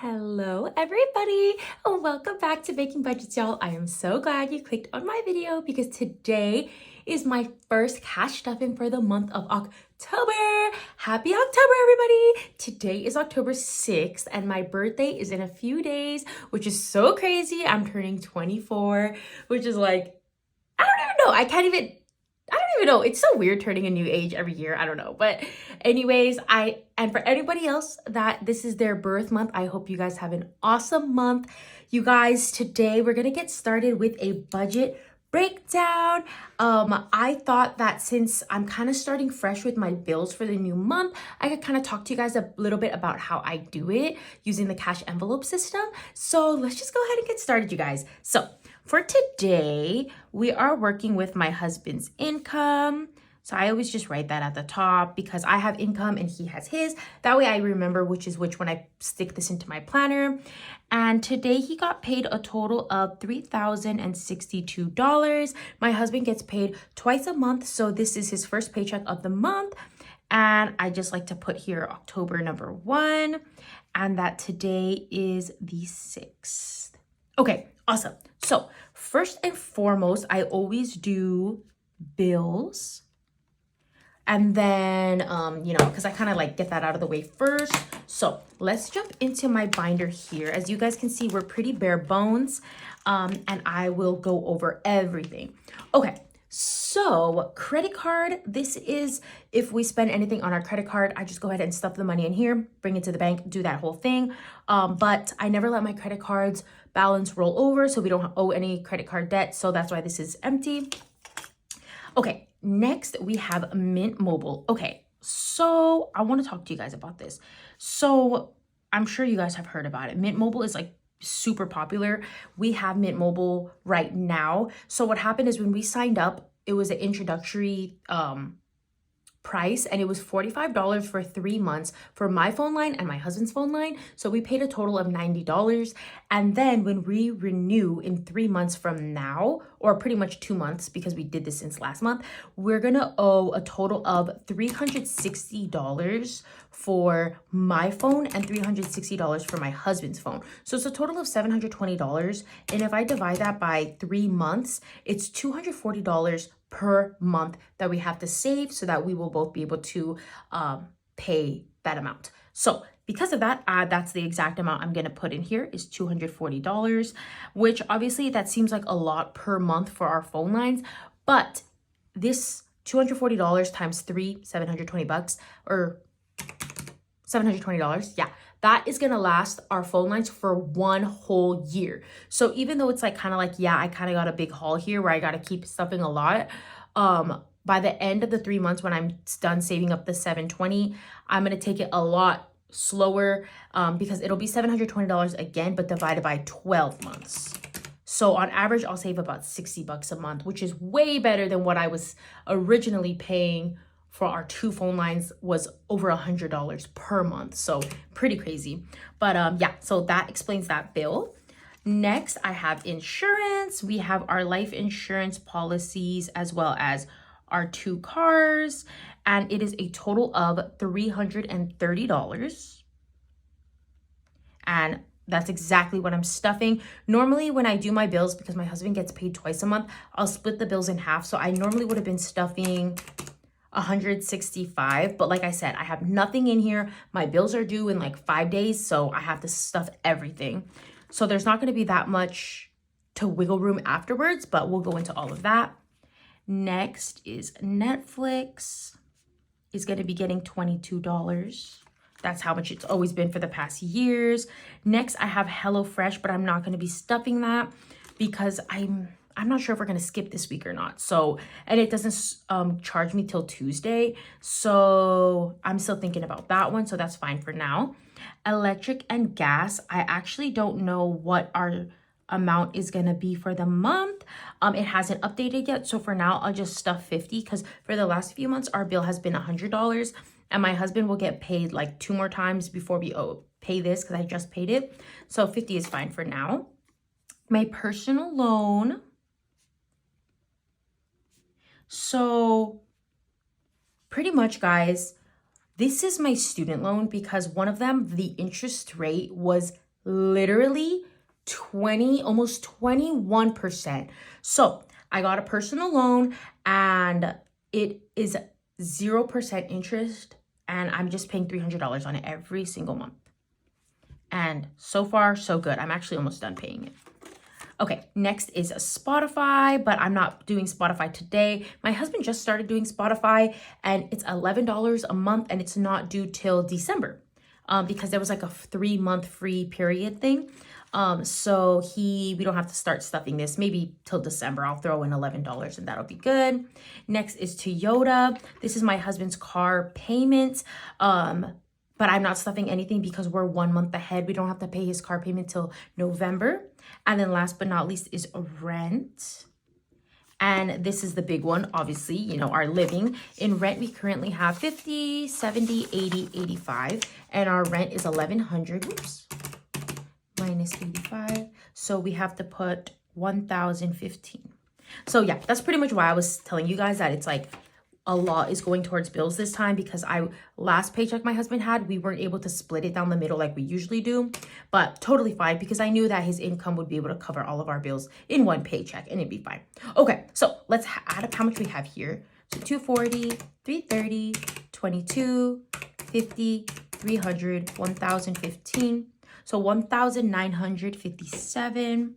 Hello everybody, and welcome back to Baking Budgets, y'all. I am so glad you clicked on my video because today is my first cash stuffing for the month of October. Happy October, everybody. Today is October 6th and my birthday is in a few days, which is so crazy. I'm turning 24, which is like, I don't even know. I don't even know. It's so weird turning a new age every year. I don't know. But anyways, and for anybody else that this is their birth month, I hope you guys have an awesome month. You guys, today we're going to get started with a budget breakdown. I thought that since I'm kind of starting fresh with my bills for the new month, I could kind of talk to you guys a little bit about how I do it using the cash envelope system. So let's just go ahead and get started, you guys. So for today, we are working with my husband's income. So I always just write that at the top because I have income and he has his. That way I remember which is which when I stick this into my planner. And today he got paid a total of $3,062. My husband gets paid twice a month. So this is his first paycheck of the month. And I just like to put here October number 1 and that today is the 6th. Okay, awesome. So first and foremost, I always do bills. And then, because I kind of like get that out of the way first. So let's jump into my binder here. As you guys can see, we're pretty bare bones. And I will go over everything. Okay, so credit card. This is if we spend anything on our credit card, I just go ahead and stuff the money in here, bring it to the bank, do that whole thing. But I never let my credit cards balance roll over, so we don't owe any credit card debt. So that's why this is empty. Okay, next we have Mint Mobile. Okay, so I want to talk to you guys about this. So I'm sure you guys have heard about it. Mint Mobile is like super popular. We have Mint Mobile right now. So what happened is when we signed up, it was an introductory price and it was $45 for 3 months for my phone line and my husband's phone line. So we paid a total of $90. And then when we renew in 3 months from now, or pretty much 2 months because we did this since last month, we're gonna owe a total of $360 for my phone and $360 for my husband's phone. So it's a total of $720. And if I divide that by 3 months, it's $240 per month that we have to save so that we will both be able to pay that amount. So because of that, that's the exact amount I'm going to put in here is $240, which obviously that seems like a lot per month for our phone lines. But this $240 times 3, $720 or $720. Yeah, that is going to last our phone lines for 1 whole year. So even though it's like kind of like, yeah, I kind of got a big haul here where I got to keep stuffing a lot. By the end of the 3 months, when I'm done saving up the $720, I'm going to take it a lot slower because it'll be $720 again, but divided by 12 months. So on average, I'll save about $60 a month, which is way better than what I was originally paying for our 2 phone lines was over $100 per month. So pretty crazy. But yeah, so that explains that bill. Next, I have insurance. We have our life insurance policies as well as our 2 cars. And it is a total of $330. And that's exactly what I'm stuffing. Normally when I do my bills, because my husband gets paid twice a month, I'll split the bills in half. So I normally would have been stuffing $165, but like I said, I have nothing in here. My bills are due in like 5 days, so I have to stuff everything. So there's not going to be that much to wiggle room afterwards, but we'll go into all of that. Next is Netflix is going to be getting $22. That's how much it's always been for the past years. Next, I have HelloFresh, but I'm not going to be stuffing that because I'm not sure if we're going to skip this week or not. So, and it doesn't charge me till Tuesday. So I'm still thinking about that one. So that's fine for now. Electric and gas. I actually don't know what our amount is going to be for the month. It hasn't updated yet. So for now, I'll just stuff $50 because for the last few months, our bill has been $100 and my husband will get paid like 2 more times before we pay this because I just paid it. So 50 is fine for now. My personal loan. So pretty much, guys, this is my student loan because one of them, the interest rate was literally 20, almost 21%. So I got a personal loan and it is 0% interest, and I'm just paying $300 on it every single month. And so far, so good. I'm actually almost done paying it. Okay, next is Spotify, but I'm not doing Spotify today. My husband just started doing Spotify, and it's $11 a month, and it's not due till December because there was like a 3-month free period thing. So we don't have to start stuffing this maybe till December. I'll throw in $11 and that'll be good. Next is Toyota. This is my husband's car payment. But I'm not stuffing anything because we're 1 month ahead. We don't have to pay his car payment till November. And then last but not least is rent. And this is the big one, obviously, you know, our living. In rent, we currently have 50, 70, 80, 85. And our rent is $1,100. Oops. Minus 85. So we have to put 1,015. So yeah, that's pretty much why I was telling you guys that it's like a lot is going towards bills this time, because last paycheck my husband had, we weren't able to split it down the middle like we usually do, but totally fine because I knew that his income would be able to cover all of our bills in one paycheck and it'd be fine. Okay, so let's add up how much we have here. So 240, 330, 22, 50, 300, 1,015. So 1,957.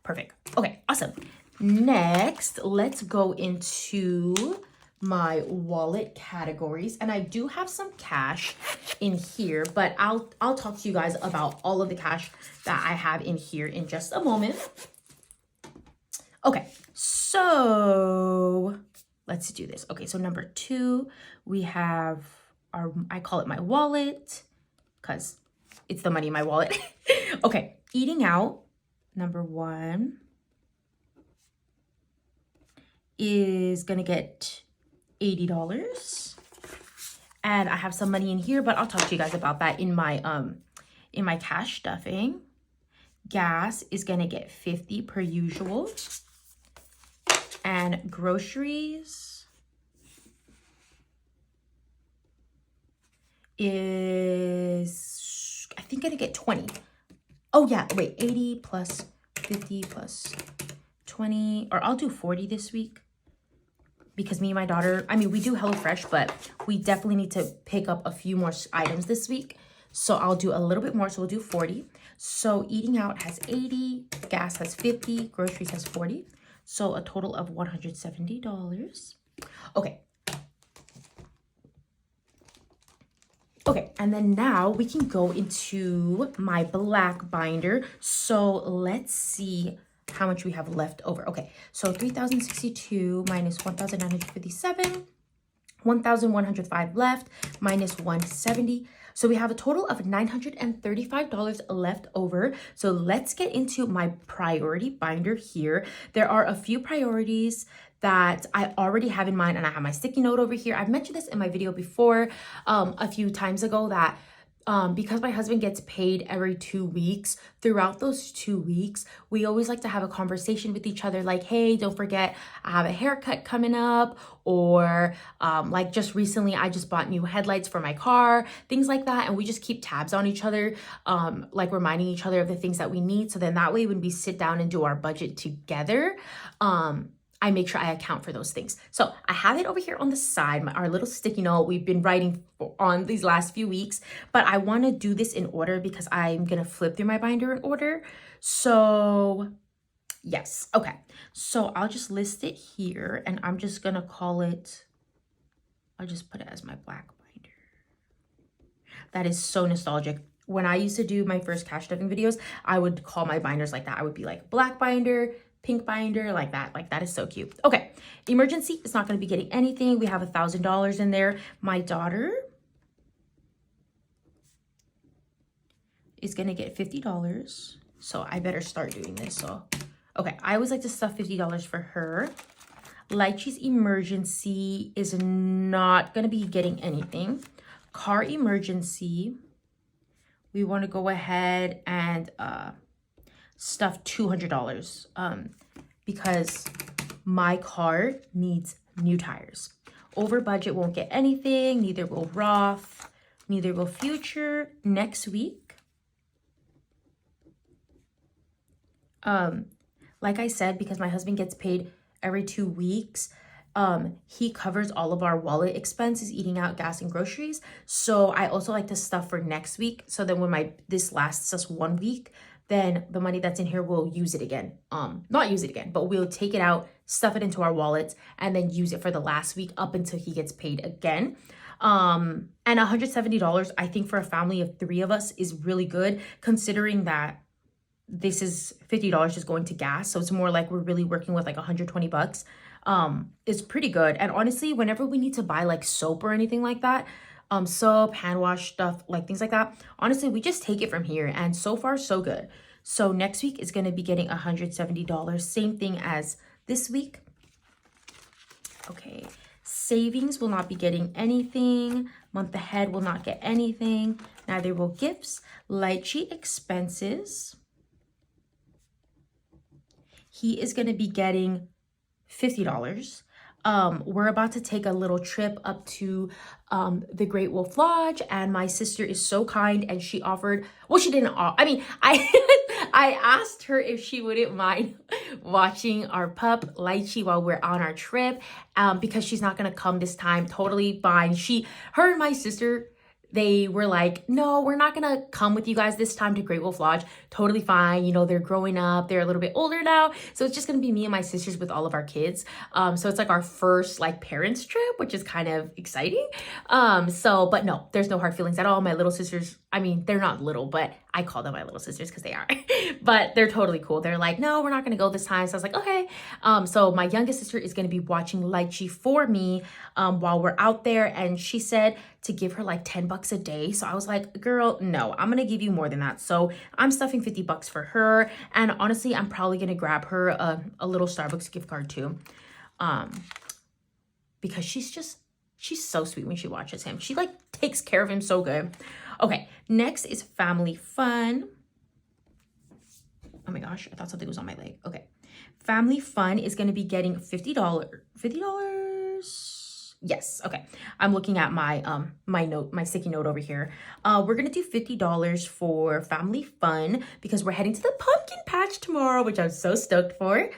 Perfect. Okay, awesome. Next, let's go into my wallet categories. And I do have some cash in here, but I'll talk to you guys about all of the cash that I have in here in just a moment. Okay, so let's do this. Okay, so number 2, we have I call it my wallet because it's the money in my wallet. Okay, eating out, number 1. Is gonna get $80, and I have some money in here, but I'll talk to you guys about that in my cash stuffing. Gas is gonna get $50 per usual, and groceries is I think gonna get 20. Oh yeah, wait, 80 plus 50 plus 20, or I'll do 40 this week. Because me and my daughter, I mean, we do HelloFresh, but we definitely need to pick up a few more items this week. So I'll do a little bit more. So we'll do 40. So eating out has 80, gas has 50, groceries has 40. So a total of $170. Okay. Okay, and then now we can go into my black binder. So let's see how much we have left over. Okay, so 3,062 minus 1,957, 1,105 left, minus 170. So we have a total of $935 left over. So let's get into my priority binder here. There are a few priorities that I already have in mind, and I have my sticky note over here. I've mentioned this in my video before a few times ago that because my husband gets paid every 2 weeks, throughout those 2 weeks, we always like to have a conversation with each other like, hey, don't forget, I have a haircut coming up, or like just recently, I just bought new headlights for my car, things like that. And we just keep tabs on each other, like reminding each other of the things that we need. So then that way, when we sit down and do our budget together, I make sure I account for those things. So I have it over here on the side, our little sticky note we've been writing on these last few weeks, but I want to do this in order because I'm going to flip through my binder in order. So yes. Okay. So I'll just list it here, and I'm just going to call it, I'll just put it as my black binder. That is so nostalgic. When I used to do my first cash stuffing videos, I would call my binders like that. I would be like black binder, pink binder, like that. Like that is so cute. Okay, emergency is not going to be getting anything. We have $1,000 in there. My daughter is going to get $50. So I better start doing this. So, okay, I always like to stuff $50 for her. Lychee's emergency is not going to be getting anything. Car emergency, we want to go ahead and stuff $200 because my car needs new tires. Over budget won't get anything, neither will Roth, Neither will future. Next week, like I said, because my husband gets paid every 2 weeks, he covers all of our wallet expenses, eating out, gas, and groceries. So I also like to stuff for next week. So then when this lasts us 1 week, then the money that's in here, we'll use it again. Not use it again, but we'll take it out, stuff it into our wallets, and then use it for the last week up until he gets paid again. And $170, I think for a family of 3 of us is really good, considering that this is $50 just going to gas. So it's more like we're really working with like 120 bucks. It's pretty good. And honestly, whenever we need to buy like soap or anything like that, soap, hand wash stuff, like things like that, honestly, we just take it from here, and so far so good. So next week is going to be getting $170. Same thing as this week. Okay. Savings will not be getting anything. Month ahead will not get anything. Neither will gifts. Lychee expenses. He is going to be getting $50. We're about to take a little trip up to the Great Wolf Lodge, and my sister is so kind, and she offered, well, she didn't, I mean, I asked her if she wouldn't mind watching our pup Lychee while we're on our trip, because she's not gonna come this time. Totally fine. Her and my sister, they were like, no, we're not gonna come with you guys this time to Great Wolf Lodge. Totally fine. You know, they're growing up. They're a little bit older now. So it's just gonna be me and my sisters with all of our kids. So it's like our first like parents trip, which is kind of exciting. But no, there's no hard feelings at all. My little sisters, I mean, they're not little, but I call them my little sisters because they are. But they're totally cool. They're like, no, we're not gonna go this time. So I was like, okay. So my youngest sister is gonna be watching Lychee for me while we're out there. And she said to give her like 10 bucks a day. So I was like, girl, no, I'm gonna give you more than that. So I'm stuffing 50 bucks for her. And honestly, I'm probably gonna grab her a little Starbucks gift card too. Because she's so sweet when she watches him. She like takes care of him so good. Okay, next is family fun. Oh my gosh, I thought something was on my leg. Okay, family fun is gonna be getting $50. $50? Yes, okay. I'm looking at my my sticky note over here. We're gonna do $50 for family fun because we're heading to the pumpkin patch tomorrow, which I'm so stoked for.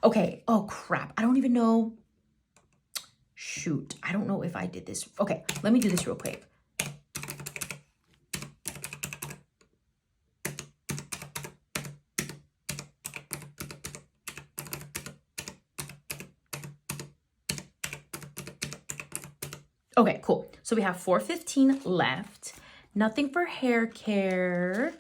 Okay, oh crap, I don't even know. Shoot, I don't know if I did this. Okay, let me do this real quick. Okay, cool. So we have $4.15 left. Nothing for hair care.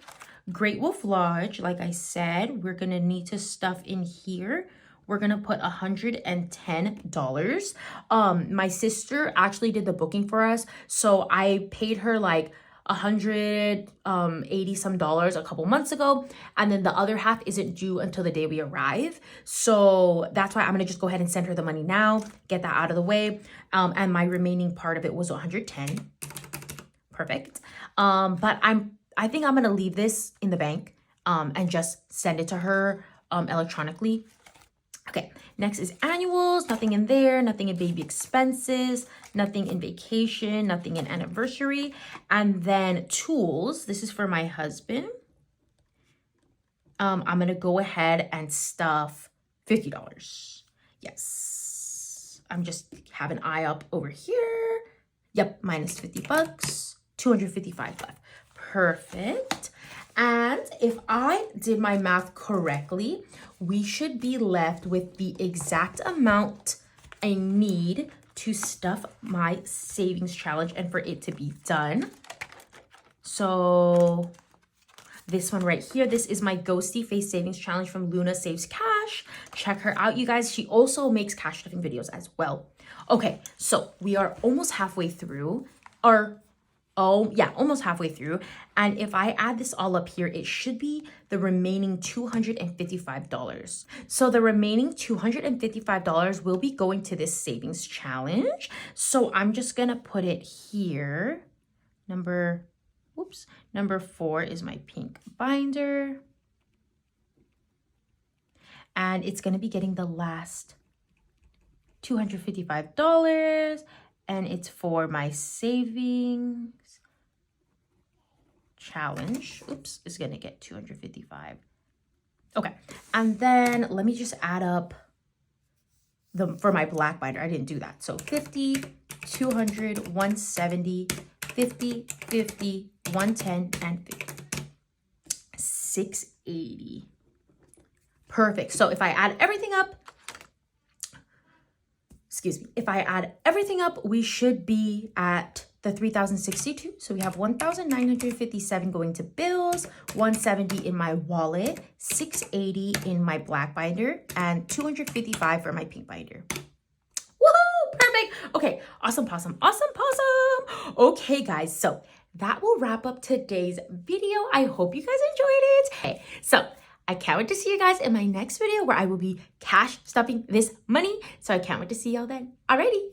Great Wolf Lodge, like I said, we're gonna need to stuff in here. We're gonna put $110. My sister actually did the booking for us, so I paid her like $180 some a couple months ago, and then the other half isn't due until the day we arrive. So that's why I'm gonna just go ahead and send her the money now, get that out of the way. And my remaining part of it was $110. Perfect. But I think I'm gonna leave this in the bank and just send it to her electronically. Okay, next is annuals. Nothing in there, nothing in baby expenses, nothing in vacation, nothing in anniversary. And then tools, this is for my husband. I'm gonna go ahead and stuff $50. Yes, I'm just have an eye up over here. Yep, minus 50 bucks, 255 left. Perfect. And if I did my math correctly, we should be left with the exact amount I need to stuff my savings challenge and for it to be done. So this one right here, this is my Ghosty Face Savings Challenge from Luna Saves Cash. Check her out, you guys. She also makes cash stuffing videos as well. Okay, so we are almost halfway through almost halfway through. And if I add this all up here, it should be the remaining $255. So the remaining $255 will be going to this savings challenge. So I'm just gonna put it here. Number 4 is my pink binder. And it's gonna be getting the last $255. And it's for my savings challenge, oops, is gonna get 255. Okay, and then let me just add up for my black binder. I didn't do that. So 50, 200, 170, 50, 50, 110, and 50. 680. Perfect. So if I add everything up, if I add everything up, we should be at the 3,062. So we have 1,957 going to bills, 170 in my wallet, 680 in my black binder, and 255 for my pink binder. Woohoo! Perfect. Okay, awesome, possum, awesome, possum. Okay, guys, so that will wrap up today's video. I hope you guys enjoyed it. Okay, so I can't wait to see you guys in my next video where I will be cash stuffing this money. So I can't wait to see y'all then. Alrighty.